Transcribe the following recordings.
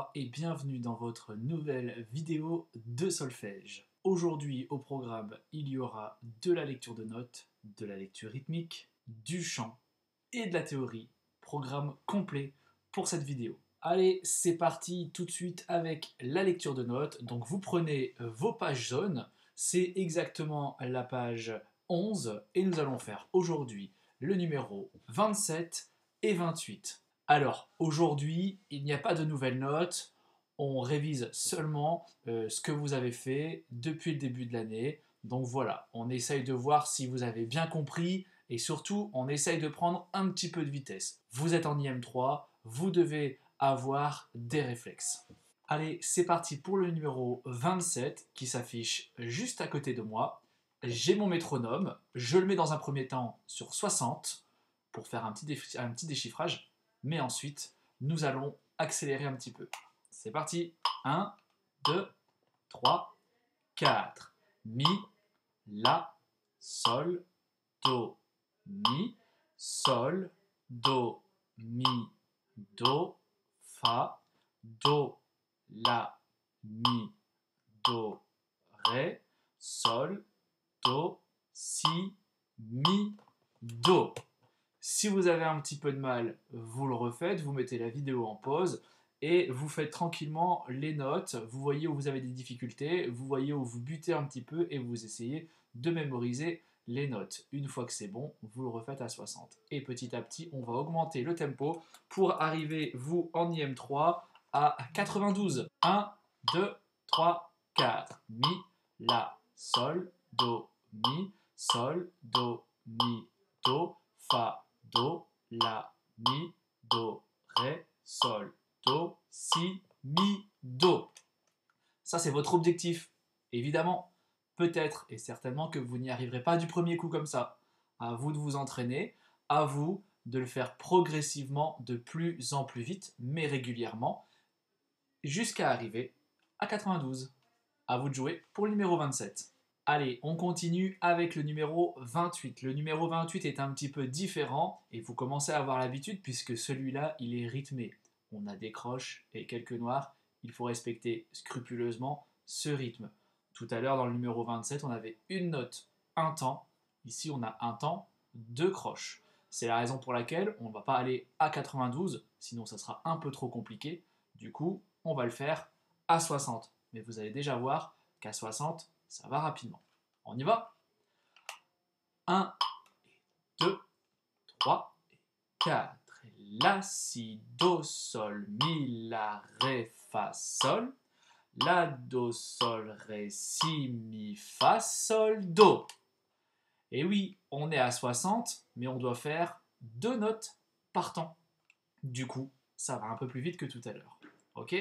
3 et bienvenue dans votre nouvelle vidéo de solfège. Aujourd'hui au programme, il y aura de la lecture de notes, de la lecture rythmique, du chant et de la théorie. Programme complet pour cette vidéo. Allez, c'est parti tout de suite avec la lecture de notes. Donc vous prenez vos pages jaunes, c'est exactement la page 11 et nous allons faire aujourd'hui le numéro 27 et 28. Alors, aujourd'hui, il n'y a pas de nouvelles notes. On révise seulement ce que vous avez fait depuis le début de l'année. Donc voilà, on essaye de voir si vous avez bien compris et surtout, on essaye de prendre un petit peu de vitesse. Vous êtes en IM3, vous devez avoir des réflexes. Allez, c'est parti pour le numéro 27 qui s'affiche juste à côté de moi. J'ai mon métronome, je le mets dans un premier temps sur 60 pour faire un petit déchiffrage. Mais ensuite, nous allons accélérer un petit peu. C'est parti. 1, 2, 3, 4. Mi, la, sol, do, mi, sol, do, mi, do, fa, do, la, mi, do, ré, sol, do, si, mi, do. Si vous avez un petit peu de mal, vous le refaites, vous mettez la vidéo en pause et vous faites tranquillement les notes. Vous voyez où vous avez des difficultés, vous voyez où vous butez un petit peu et vous essayez de mémoriser les notes. Une fois que c'est bon, vous le refaites à 60. Et petit à petit, on va augmenter le tempo pour arriver, vous, en IM3 à 92. 1, 2, 3, 4. Mi, la, sol, do, mi, sol, do, mi, do, fa, do, la, mi, do, ré, sol, do, si, mi, do. Ça, c'est votre objectif. Évidemment, peut-être et certainement que vous n'y arriverez pas du premier coup comme ça. À vous de vous entraîner, à vous de le faire progressivement de plus en plus vite, mais régulièrement, jusqu'à arriver à 92. À vous de jouer pour le numéro 27. Allez, on continue avec le numéro 28. Le numéro 28 est un petit peu différent et vous commencez à avoir l'habitude puisque celui-là, il est rythmé. On a des croches et quelques noirs. Il faut respecter scrupuleusement ce rythme. Tout à l'heure, dans le numéro 27, on avait une note, un temps. Ici, on a un temps, deux croches. C'est la raison pour laquelle on ne va pas aller à 92, sinon ça sera un peu trop compliqué. Du coup, on va le faire à 60. Mais vous allez déjà voir qu'à 60, ça va rapidement. On y va. 1, 2, 3, 4. La, si, do, sol, mi, la, ré, fa, sol. La, do, sol, ré, si, mi, fa, sol, do. Et oui, on est à 60, mais on doit faire deux notes par temps. Du coup, ça va un peu plus vite que tout à l'heure. Ok ?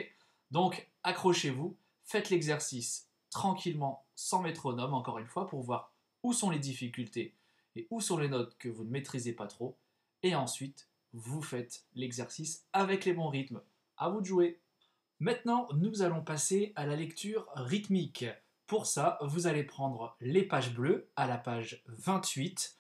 Donc, accrochez-vous, faites l'exercice tranquillement, sans métronome, encore une fois, pour voir où sont les difficultés et où sont les notes que vous ne maîtrisez pas trop. Et ensuite, vous faites l'exercice avec les bons rythmes. À vous de jouer. Maintenant, nous allons passer à la lecture rythmique. Pour ça, vous allez prendre les pages bleues à la page 28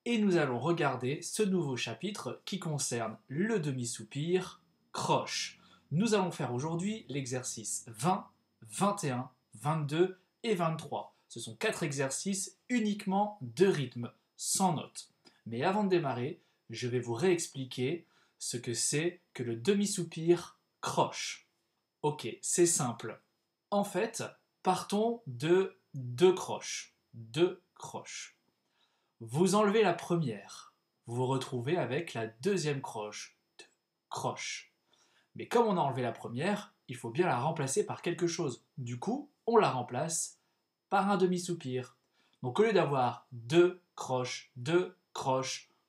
et nous allons regarder ce nouveau chapitre qui concerne le demi-soupir croche. Nous allons faire aujourd'hui l'exercice 20, 21, 22 et 23. Ce sont 4 exercices uniquement de rythme, sans notes. Mais avant de démarrer, je vais vous réexpliquer ce que c'est que le demi-soupir croche. Ok, c'est simple. En fait, partons de deux croches. Deux croches. Vous enlevez la première. Vous vous retrouvez avec la deuxième croche. Deux croches. Mais comme on a enlevé la première, il faut bien la remplacer par quelque chose. Du coup, on la remplace par un demi-soupir. Donc au lieu d'avoir deux croches,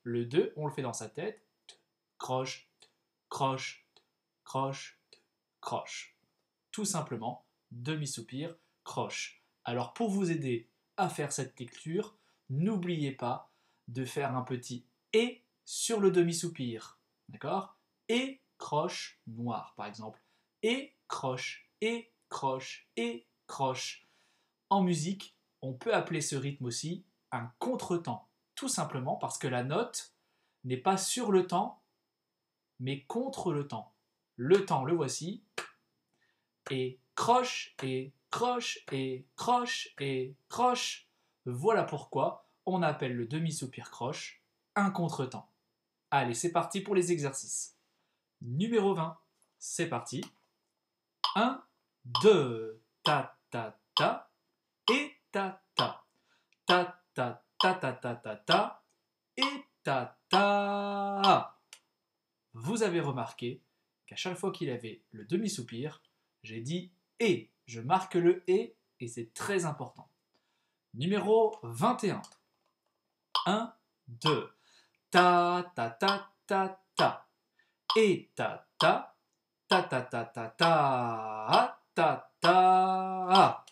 le 2, on le fait dans sa tête. Croche, croche, croche, croche. Tout simplement, demi-soupir, croche. Alors pour vous aider à faire cette lecture, n'oubliez pas de faire un petit et sur le demi-soupir. D'accord ? Et croche noire, par exemple. Et croche, et croche, et croche. En musique, on peut appeler ce rythme aussi un contretemps. Tout simplement parce que la note n'est pas sur le temps, mais contre le temps. Le temps, le voici. et croche, et croche, et croche, et croche. Voilà pourquoi on appelle le demi-soupir croche un contretemps. Allez, c'est parti pour les exercices. Numéro 20, c'est parti. 1, 2, ta ta ta, et ta ta. Ta ta ta ta ta ta ta, et ta ta. Vous avez remarqué qu'à chaque fois qu'il avait le demi-soupir, j'ai dit et. Je marque le et c'est très important. Numéro 21. 1, 2. Ta ta ta ta ta. Et ta ta. Ta ta ta ta ta. Ta ta.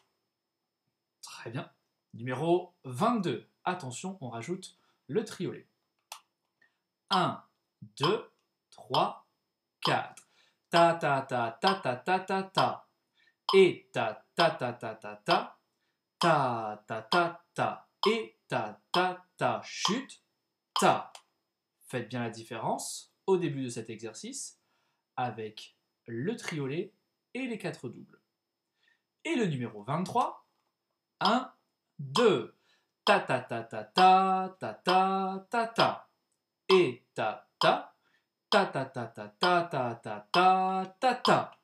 Très bien. Numéro 22. Attention, on rajoute le triolet. 1, 2, 3, 4. Ta ta ta ta ta ta ta ta. Et ta ta ta ta ta ta. Ta ta ta ta. Et ta ta ta. Chute. Ta. Faites bien la différence au début de cet exercice avec le triolet et les 4 doubles. Et le numéro 23. 1, 2. Ta ta ta ta ta ta ta ta ta. Et ta ta. Ta ta ta ta ta ta ta ta ta ta.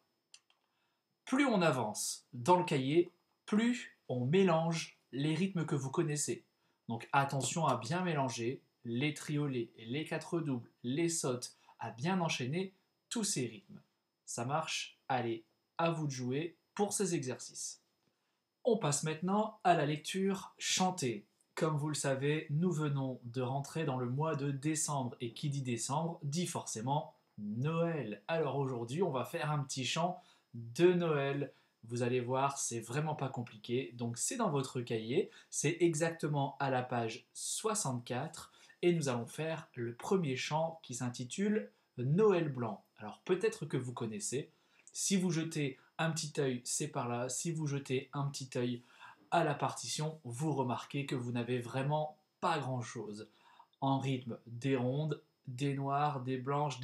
Plus on avance dans le cahier, plus on mélange les rythmes que vous connaissez. Donc attention à bien mélanger les triolets, les 4 doubles, les sautes, à bien enchaîner tous ces rythmes. Ça marche? Allez, à vous de jouer pour ces exercices. On passe maintenant à la lecture chantée. Comme vous le savez, nous venons de rentrer dans le mois de décembre et qui dit décembre dit forcément Noël. Alors aujourd'hui, on va faire un petit chant de Noël. Vous allez voir, c'est vraiment pas compliqué. Donc c'est dans votre cahier, c'est exactement à la page 64 et nous allons faire le premier chant qui s'intitule Noël blanc. Alors peut-être que vous connaissez. Si vous jetez un petit œil, c'est par là. Si vous jetez un petit œil à la partition, vous remarquez que vous n'avez vraiment pas grand-chose. En rythme, des rondes, des noires, des blanches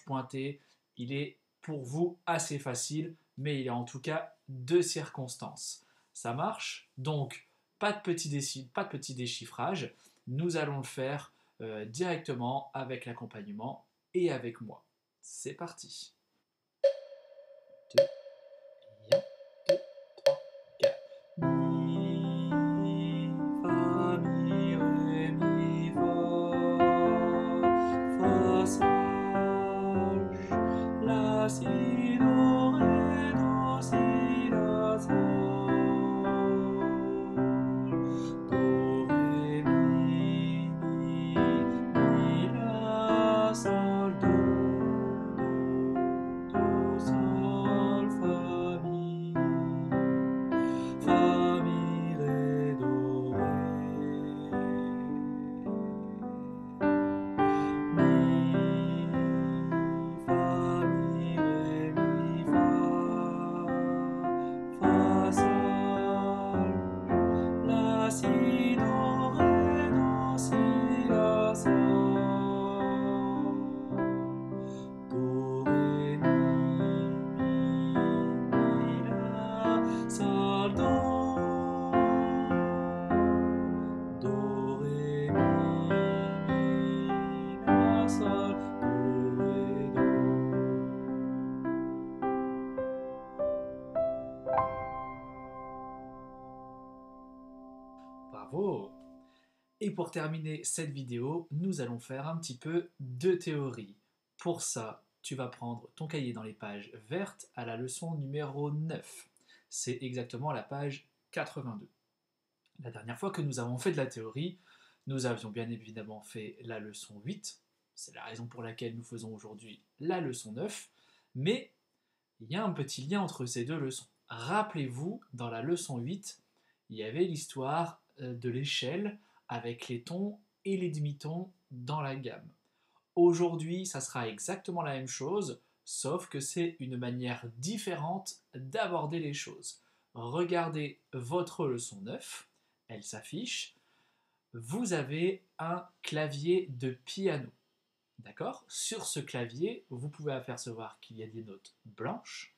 pointées. Il est pour vous assez facile, mais il est en tout cas de circonstances. Ça marche? Donc, pas de petit déchiffrage. Nous allons le faire directement avec l'accompagnement et avec moi. C'est parti. 2, 1, 2, 3, 4. Mi, fa, mi, ré, mi, fa, sol, la, si, do, ré, do, si, la, sol, do, ré, mi, la, sol, do, sol, fa, mi. Fa, mi, ré, do, ré. Mi, fa, mi, ré, mi, fa, sol, la, si, do, ré, do, si, la, sol, do, ré, mi, la, sol, do, ré, mi, la, sol, do, ré, do. Bravo! Et pour terminer cette vidéo, nous allons faire un petit peu de théorie. Pour ça, tu vas prendre ton cahier dans les pages vertes à la leçon numéro 9. C'est exactement la page 82. La dernière fois que nous avons fait de la théorie, nous avions bien évidemment fait la leçon 8. C'est la raison pour laquelle nous faisons aujourd'hui la leçon 9. Mais il y a un petit lien entre ces deux leçons. Rappelez-vous, dans la leçon 8, il y avait l'histoire de l'échelle avec les tons et les demi-tons dans la gamme. Aujourd'hui, ça sera exactement la même chose, sauf que c'est une manière différente d'aborder les choses. Regardez votre leçon 9, elle s'affiche. Vous avez un clavier de piano. D'accord? Sur ce clavier, vous pouvez apercevoir qu'il y a des notes blanches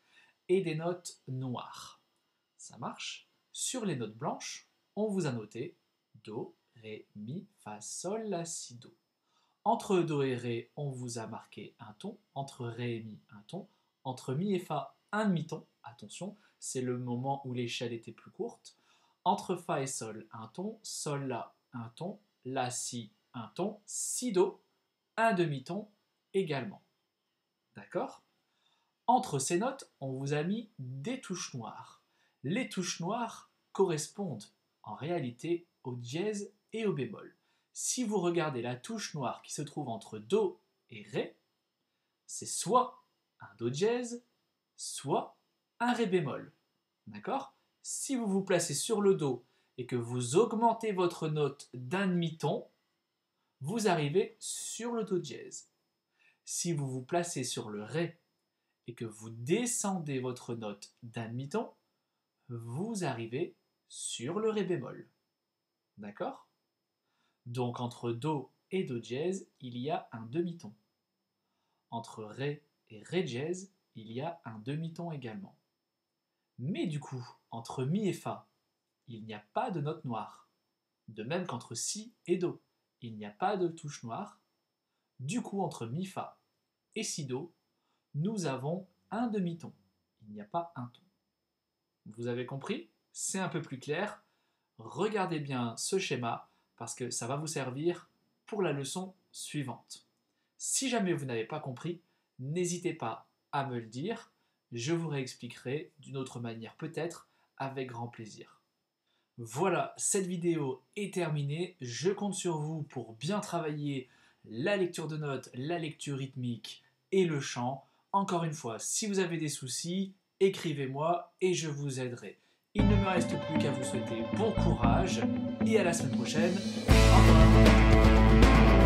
et des notes noires. Ça marche? Sur les notes blanches, on vous a noté Do, Ré, Mi, Fa, Sol, La, Si, Do. Entre Do et Ré, on vous a marqué un ton. Entre Ré et Mi, un ton. Entre Mi et Fa, un demi-ton. Attention, c'est le moment où l'échelle était plus courte. Entre Fa et Sol, un ton. Sol, La, un ton. La, Si, un ton. Si, Do, un demi-ton également. D'accord? Entre ces notes, on vous a mis des touches noires. Les touches noires correspondent en réalité au dièse et au bémol. Si vous regardez la touche noire qui se trouve entre Do et Ré, c'est soit un Do dièse, soit un Ré bémol. D'accord? Si vous vous placez sur le Do et que vous augmentez votre note d'un demi-ton, vous arrivez sur le Do dièse. Si vous vous placez sur le Ré et que vous descendez votre note d'un demi-ton, vous arrivez sur le Ré bémol. D'accord? Donc entre Do et Do dièse, il y a un demi-ton. Entre Ré et Ré dièse, il y a un demi-ton également. Mais du coup, entre Mi et Fa, il n'y a pas de note noire. De même qu'entre Si et Do, il n'y a pas de touche noire. Du coup, entre Mi, Fa et Si, Do, nous avons un demi-ton. Il n'y a pas un ton. Vous avez compris? C'est un peu plus clair. Regardez bien ce schéma parce que ça va vous servir pour la leçon suivante. Si jamais vous n'avez pas compris, n'hésitez pas à me le dire. Je vous réexpliquerai d'une autre manière peut-être avec grand plaisir. Voilà, cette vidéo est terminée. Je compte sur vous pour bien travailler la lecture de notes, la lecture rythmique et le chant. Encore une fois, si vous avez des soucis, écrivez-moi et je vous aiderai. Il ne me reste plus qu'à vous souhaiter bon courage et à la semaine prochaine. Au revoir.